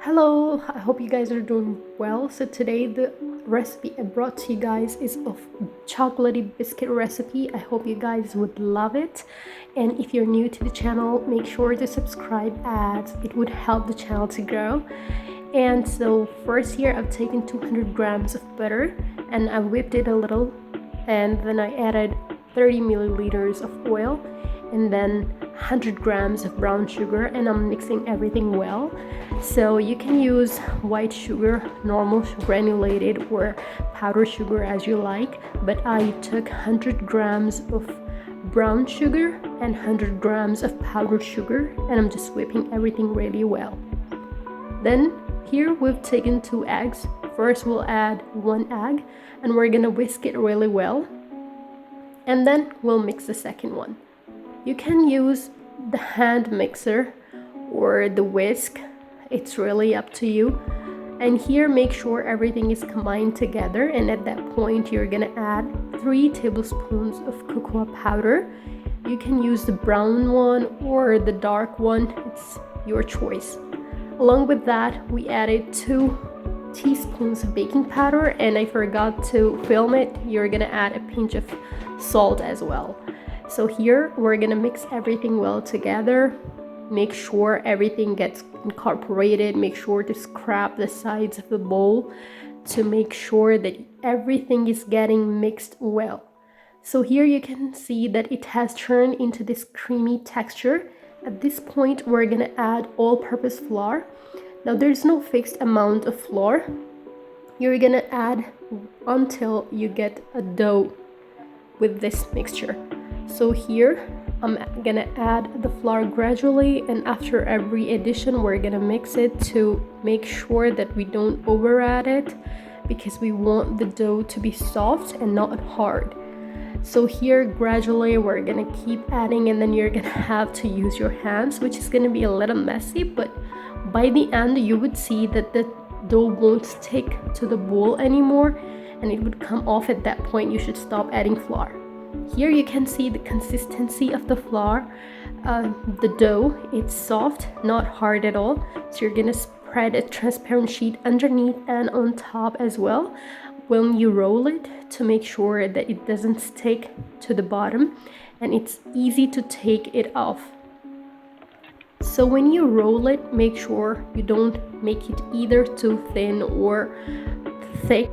Hello, I hope you guys are doing well. So today the recipe I brought to you guys is of chocolatey biscuit recipe. I hope you guys would love it. And if you're new to the channel, make sure to subscribe as it would help the channel to grow. And so first here I've taken 200 grams of butter and I whipped it a little, and then I added 30 milliliters of oil and then 100 grams of brown sugar, and I'm mixing everything well. So you can use white sugar, normal granulated, or powdered sugar as you like, but I took 100 grams of brown sugar and 100 grams of powdered sugar, and I'm just whipping everything really well. Then here we've taken 2 eggs. First we'll add 1 egg and we're gonna whisk it really well, and then we'll mix the second one. You can use the hand mixer or the whisk, it's really up to you. And here make sure everything is combined together, and at that point you're gonna add 3 tablespoons of cocoa powder. You can use the brown one or the dark one, it's your choice. Along with that, we added 2 teaspoons of baking powder, and I forgot to film it, you're gonna add a pinch of salt as well. So here we're gonna mix everything well together. Make sure everything gets incorporated. Make sure to scrap the sides of the bowl to make sure that everything is getting mixed well. So here you can see that it has turned into this creamy texture. At this point we're gonna add all-purpose flour. Now there's no fixed amount of flour. You're gonna add until you get a dough with this mixture. So here I'm gonna add the flour gradually, and after every addition we're gonna mix it to make sure that we don't over add it, because we want the dough to be soft and not hard. So here gradually we're gonna keep adding, and then you're gonna have to use your hands, which is gonna be a little messy, but by the end you would see that the dough won't stick to the bowl anymore and it would come off. At that point you should stop adding flour. Here you can see the consistency of the flour, the dough, it's soft, not hard at all. So you're gonna spread a transparent sheet underneath and on top as well when you roll it, to make sure that it doesn't stick to the bottom and it's easy to take it off. So when you roll it, make sure you don't make it either too thin or thick.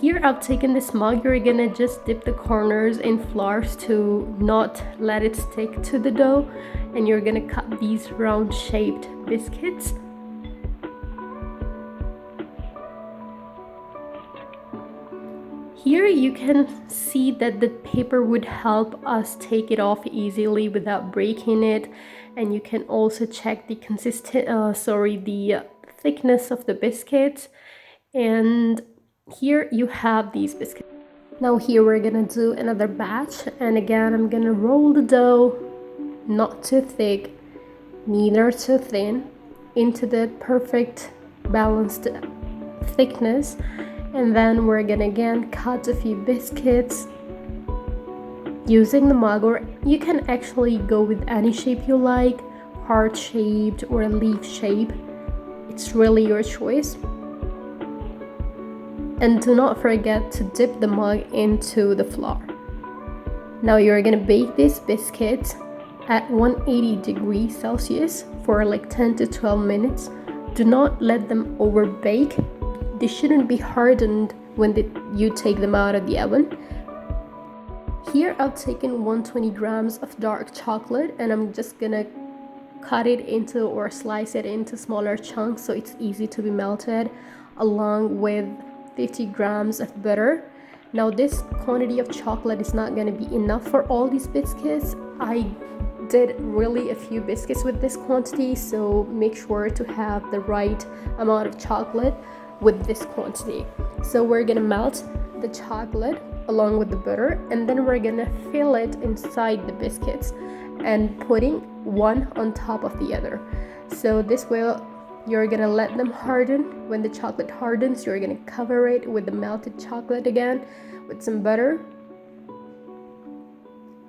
Here I've taken this mug, you're gonna just dip the corners in flours to not let it stick to the dough, and you're gonna cut these round shaped biscuits. Here you can see that the paper would help us take it off easily without breaking it, and you can also check the thickness of the biscuits. And here you have these biscuits. Now here we're gonna do another batch, and again I'm gonna roll the dough, not too thick, neither too thin, into the perfect balanced thickness. And then we're gonna again cut a few biscuits using the mug, or you can actually go with any shape you like, heart shaped or leaf shape, it's really your choice. And do not forget to dip the mug into the flour. Now you're gonna bake these biscuits at 180 degrees Celsius for like 10 to 12 minutes. Do not let them over bake. They shouldn't be hardened when you take them out of the oven. Here I've taken 120 grams of dark chocolate, and I'm just gonna cut it into or slice it into smaller chunks so it's easy to be melted, along with 50 grams of butter. Now this quantity of chocolate is not going to be enough for all these biscuits. I did really a few biscuits with this quantity, so make sure to have the right amount of chocolate with this quantity. So we're going to melt the chocolate along with the butter, and then we're going to fill it inside the biscuits and putting one on top of the other. So this way you're gonna let them harden. When the chocolate hardens, you're gonna cover it with the melted chocolate again with some butter.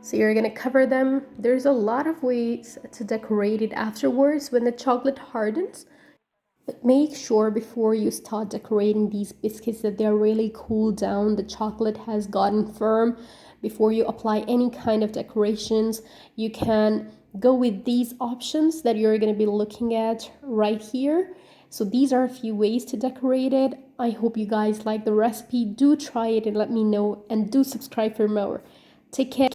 So you're gonna cover them. There's a lot of ways to decorate it afterwards when the chocolate hardens. But make sure before you start decorating these biscuits that they're really cooled down, the chocolate has gotten firm. Before you apply any kind of decorations, you can go with these options that you're going to be looking at right here. So these are a few ways to decorate it. I hope you guys like the recipe. Do try it and let me know, and do subscribe for more. Take care.